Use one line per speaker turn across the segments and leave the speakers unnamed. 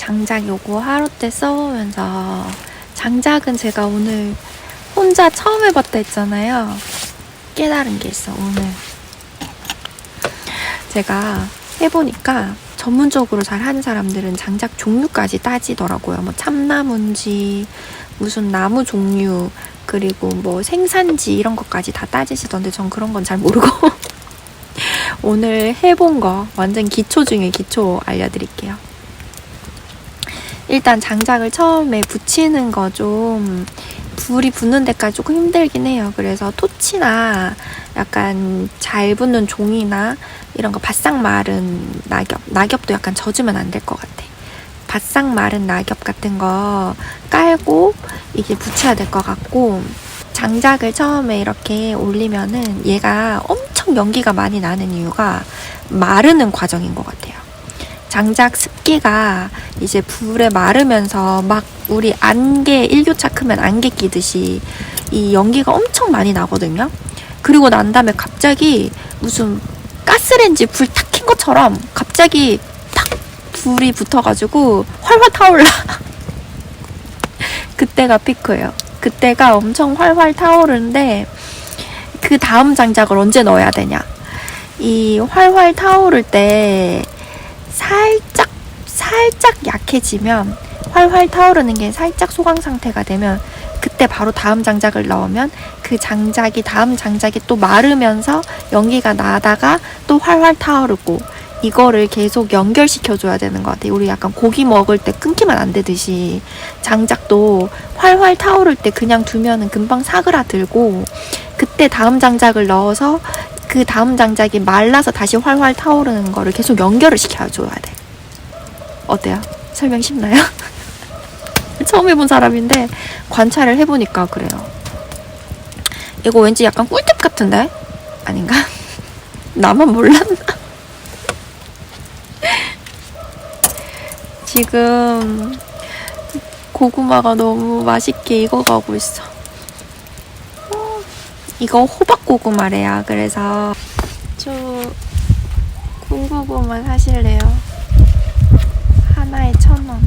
장작 요거 하루 때 써보면서, 장작은 제가 오늘 혼자 처음 해봤다 했잖아요. 깨달은 게 있어. 오늘 제가 해보니까 전문적으로 잘 하는 사람들은 장작 종류까지 따지더라고요. 뭐 참나무인지 무슨 나무 종류, 그리고 뭐 생산지 이런 것까지 다 따지시던데 전 그런 건 잘 모르고 오늘 해본 거 완전 기초 중에 기초 알려드릴게요. 일단 장작을 처음에 붙이는 거 좀 불이 붙는 데까지 조금 힘들긴 해요. 그래서 토치나 약간 잘 붙는 종이나 이런 거 바싹 마른 낙엽도 약간 젖으면 안 될 것 같아. 바싹 마른 낙엽 같은 거 깔고 이게 붙여야 될 것 같고, 장작을 처음에 이렇게 올리면은 얘가 엄청 연기가 많이 나는 이유가 마르는 과정인 것 같아요. 장작 습기가 이제 불에 마르면서 막 우리 안개, 일교차 크면 안개 끼듯이 이 연기가 엄청 많이 나거든요. 그리고 난 다음에 갑자기 무슨 가스레인지 불 탁 킨 것처럼 갑자기 탁 불이 붙어가지고 활활 타올라. 그때가 피크예요. 그때가 엄청 활활 타오르는데, 그 다음 장작을 언제 넣어야 되냐. 이 활활 타오를 때 살짝 약해지면, 활활 타오르는 게 살짝 소강 상태가 되면 그때 바로 다음 장작을 넣으면 그 장작이 다음 장작이 또 마르면서 연기가 나다가 또 활활 타오르고, 이거를 계속 연결시켜줘야 되는 것 같아요. 우리 약간 고기 먹을 때 끊기면 안 되듯이 장작도 활활 타오를 때 그냥 두면은 금방 사그라들고, 그때 다음 장작을 넣어서 그 다음 장작이 말라서 다시 활활 타오르는 거를 계속 연결을 시켜줘야 돼. 어때요? 설명 쉽나요? 처음 해본 사람인데 관찰을 해보니까 그래요. 이거 왠지 약간 꿀팁 같은데? 아닌가? 나만 몰랐나? 지금 고구마가 너무 맛있게 익어가고 있어. 이거 호박 고구마래요. 그래서 저 군고구마 사실래요? 하나에 1,000원.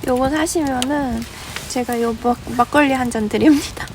요거 사시면은 제가 요 막걸리 한 잔 드립니다.